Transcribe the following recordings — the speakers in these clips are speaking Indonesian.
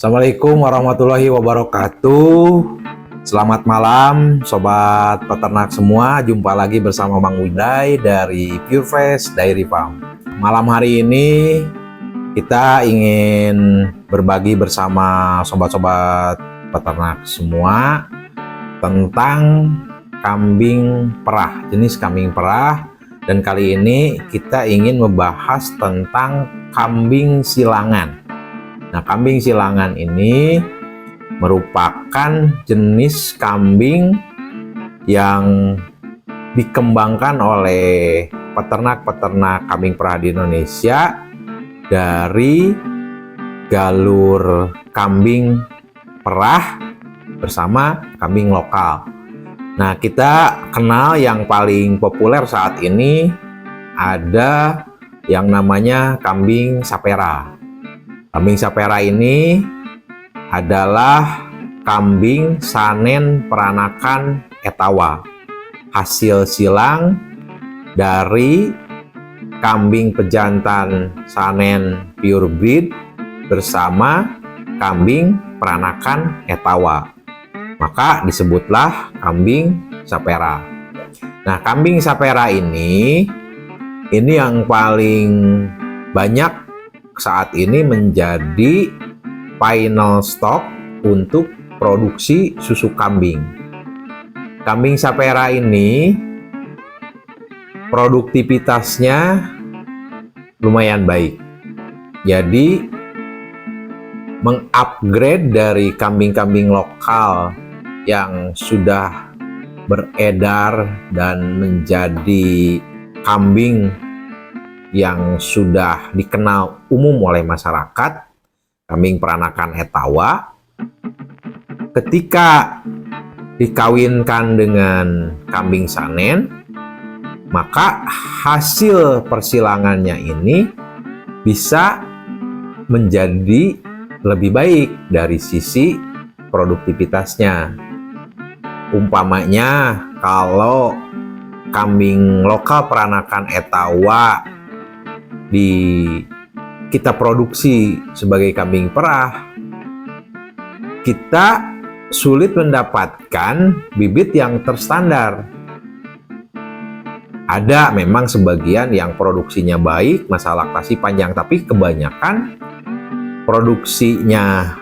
Assalamualaikum warahmatullahi wabarakatuh. Selamat malam sobat peternak semua. Jumpa lagi bersama Mang Uday dari Purefresh Dairy Farm. Malam hari ini kita ingin berbagi bersama sobat-sobat peternak semua tentang kambing perah, jenis kambing perah. Dan kali ini kita ingin membahas tentang kambing silangan. Nah, kambing silangan ini merupakan jenis kambing yang dikembangkan oleh peternak-peternak kambing perah di Indonesia dari galur kambing perah bersama kambing lokal. Nah, kita kenal yang paling populer saat ini ada yang namanya kambing sapera. Kambing sapera ini adalah kambing sanen peranakan etawa, hasil silang dari kambing pejantan sanen pure breed bersama kambing peranakan etawa. Maka disebutlah kambing sapera. Nah, kambing sapera ini yang paling banyak saat ini menjadi final stock untuk produksi susu kambing. Kambing sapera ini produktivitasnya lumayan baik. Jadi mengupgrade dari kambing-kambing lokal yang sudah beredar dan menjadi kambing yang sudah dikenal umum oleh masyarakat, kambing peranakan etawa, ketika dikawinkan dengan kambing sanen, maka hasil persilangannya ini bisa menjadi lebih baik dari sisi produktivitasnya. Umpamanya kalau kambing lokal peranakan etawa kita produksi sebagai kambing perah, kita sulit mendapatkan bibit yang terstandar. Ada memang sebagian yang produksinya baik, masa laktasi panjang, tapi kebanyakan produksinya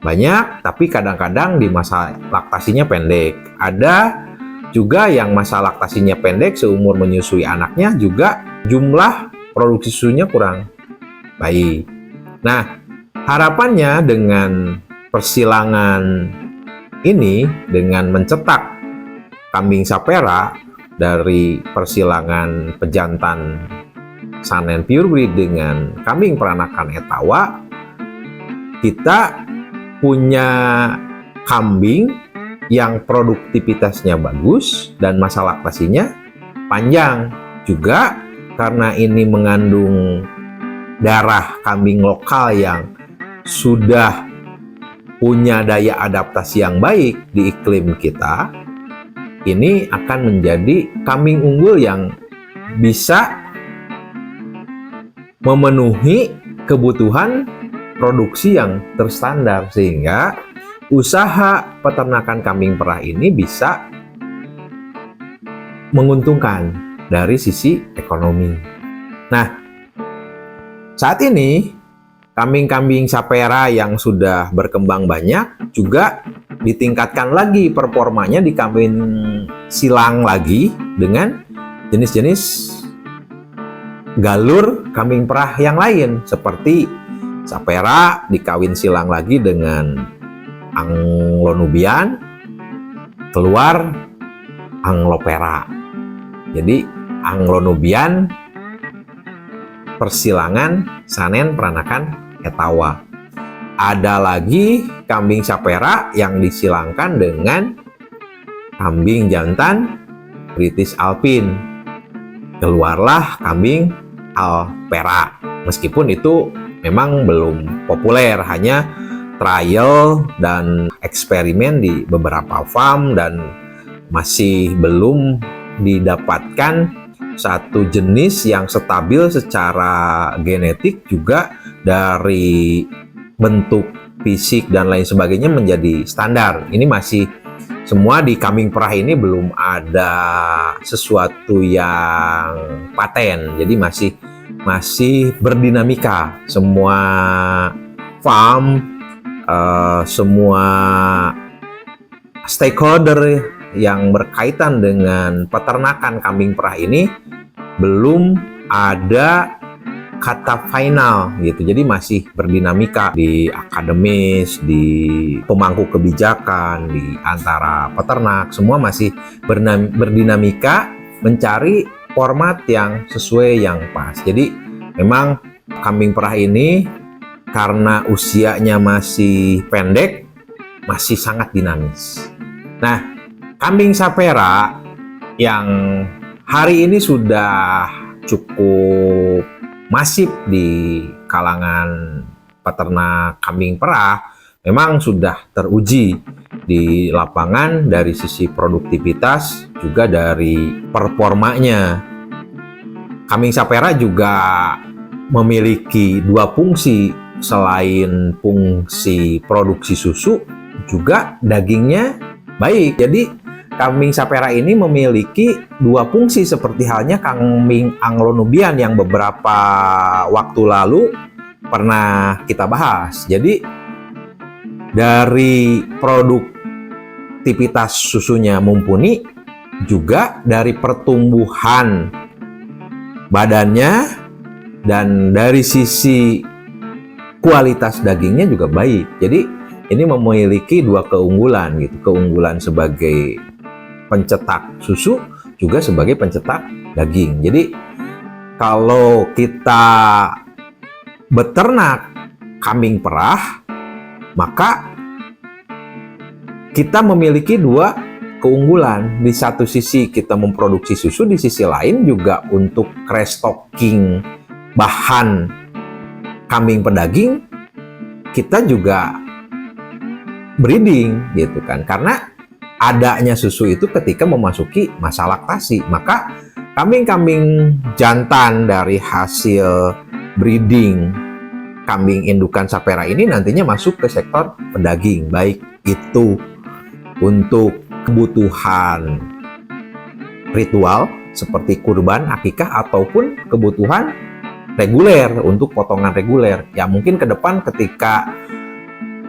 banyak, tapi kadang-kadang di masa laktasinya pendek. Ada juga yang masa laktasinya pendek, seumur menyusui anaknya juga jumlah produksi susunya kurang baik. Nah, harapannya dengan persilangan ini, dengan mencetak kambing sapera dari persilangan pejantan sanen pure breed dengan kambing peranakan etawa, kita punya kambing yang produktivitasnya bagus dan masa laktasinya panjang. Juga karena ini mengandung darah kambing lokal yang sudah punya daya adaptasi yang baik di iklim kita, ini akan menjadi kambing unggul yang bisa memenuhi kebutuhan produksi yang terstandar, sehingga usaha peternakan kambing perah ini bisa menguntungkan dari sisi ekonomi. Nah, saat ini kambing-kambing sapera yang sudah berkembang banyak juga ditingkatkan lagi performanya di kambing silang lagi dengan jenis-jenis galur kambing perah yang lain, seperti sapera dikawin silang lagi dengan Anglo-Nubian, keluar Anglo-Pera. Jadi Anglo-Nubian persilangan sanen peranakan etawa. ada lagi kambing sapera yang disilangkan dengan kambing jantan British Alpine. Keluarlah kambing Alpera. Meskipun itu memang belum populer, hanya trial dan eksperimen di beberapa farm dan masih belum didapatkan satu jenis yang stabil secara genetik juga dari bentuk fisik dan lain sebagainya menjadi standar. Ini masih semua di kambing perah ini belum ada sesuatu yang paten, jadi masih berdinamika. Semua farm, semua stakeholder yang berkaitan dengan peternakan kambing perah ini belum ada kata final gitu. Jadi masih berdinamika di akademis, di pemangku kebijakan, di antara peternak, semua masih berdinamika mencari format yang sesuai, yang pas. Jadi memang kambing perah ini karena usianya masih pendek, masih sangat dinamis. Nah, kambing sapera yang hari ini sudah cukup masif di kalangan peternak kambing perah memang sudah teruji di lapangan dari sisi produktivitas juga dari performanya. Kambing sapera juga memiliki dua fungsi. Selain fungsi produksi susu, juga dagingnya baik. Jadi kambing sapera ini memiliki dua fungsi seperti halnya kambing Anglo-Nubian yang beberapa waktu lalu pernah kita bahas. Jadi dari produktivitas susunya mumpuni, juga dari pertumbuhan badannya, dan dari sisi kualitas dagingnya juga baik. Jadi ini memiliki dua keunggulan gitu. Keunggulan sebagai pencetak susu, juga sebagai pencetak daging. Jadi kalau kita beternak kambing perah, maka kita memiliki dua keunggulan. Di satu sisi kita memproduksi susu, di sisi lain juga untuk restocking bahan kambing pedaging kita juga breeding gitu kan. Karena adanya susu itu ketika memasuki masa laktasi, maka kambing-kambing jantan dari hasil breeding kambing indukan sapera ini nantinya masuk ke sektor pedaging, baik itu untuk kebutuhan ritual seperti kurban, akikah, ataupun kebutuhan reguler untuk potongan reguler. Ya mungkin ke depan ketika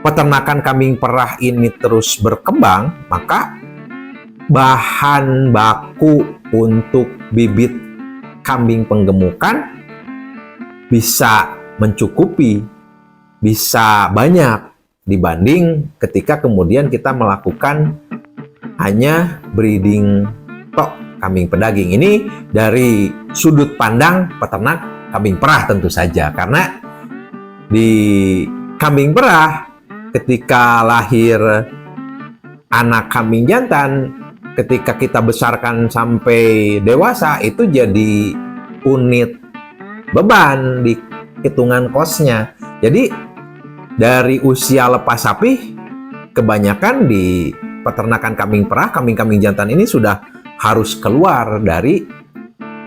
peternakan kambing perah ini terus berkembang, maka bahan baku untuk bibit kambing penggemukan bisa mencukupi, bisa banyak dibanding ketika kemudian kita melakukan hanya breeding tok kambing pedaging. Ini dari sudut pandang peternak kambing perah tentu saja, karena di kambing perah ketika lahir anak kambing jantan, ketika kita besarkan sampai dewasa, itu jadi unit beban di hitungan kosnya. Jadi dari usia lepas sapi, kebanyakan di peternakan kambing perah, kambing-kambing jantan ini sudah harus keluar dari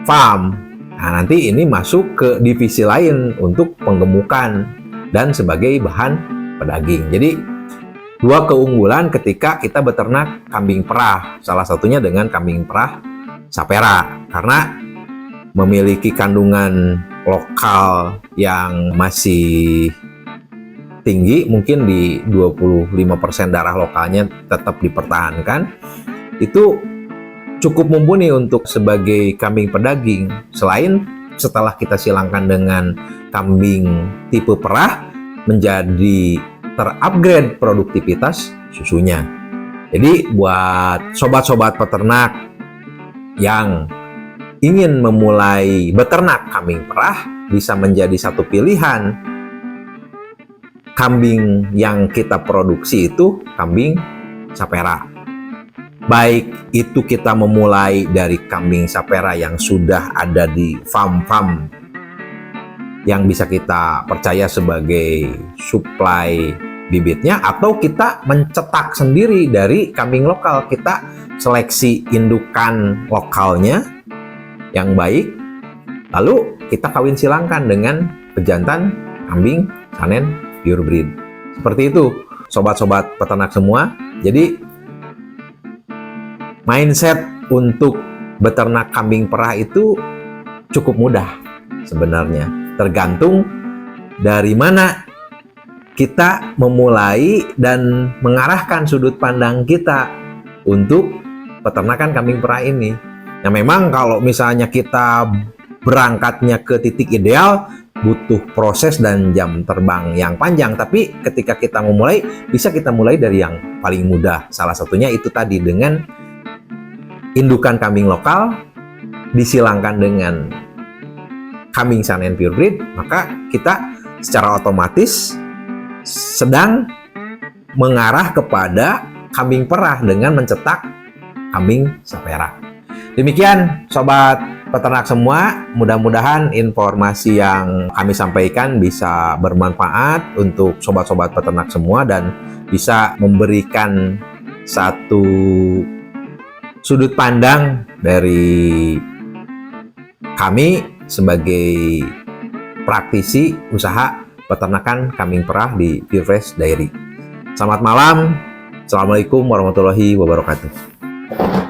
farm. Nah, nanti ini masuk ke divisi lain untuk penggemukan dan sebagai bahan pedaging. Jadi dua keunggulan ketika kita beternak kambing perah, salah satunya dengan kambing perah sapera, karena memiliki kandungan lokal yang masih tinggi, mungkin di 25% darah lokalnya tetap dipertahankan. Itu cukup mumpuni untuk sebagai kambing pedaging. Selain setelah kita silangkan dengan kambing tipe perah, menjadi terupgrade produktivitas susunya. Jadi buat sobat-sobat peternak yang ingin memulai beternak kambing perah, bisa menjadi satu pilihan kambing yang kita produksi itu kambing sapera. Baik itu kita memulai dari kambing sapera yang sudah ada di farm-farm yang bisa kita percaya sebagai supply bibitnya, atau kita mencetak sendiri dari kambing lokal. Kita seleksi indukan lokalnya yang baik, lalu kita kawin silangkan dengan pejantan kambing Saanen Purebred. Seperti itu sobat-sobat peternak semua. Jadi mindset untuk beternak kambing perah itu cukup mudah sebenarnya, tergantung dari mana kita memulai dan mengarahkan sudut pandang kita untuk peternakan kambing perah ini. Nah, memang kalau misalnya kita berangkatnya ke titik ideal, butuh proses dan jam terbang yang panjang. Tapi ketika kita memulai, bisa kita mulai dari yang paling mudah. Salah satunya itu tadi, dengan indukan kambing lokal disilangkan dengan kambing Saanen Purebred, maka kita secara otomatis sedang mengarah kepada kambing perah dengan mencetak kambing sapera. Demikian sobat peternak semua, mudah-mudahan informasi yang kami sampaikan bisa bermanfaat untuk sobat-sobat peternak semua dan bisa memberikan satu sudut pandang dari kami sebagai praktisi usaha peternakan kambing perah di Purefresh Dairy. Selamat malam. Assalamualaikum warahmatullahi wabarakatuh.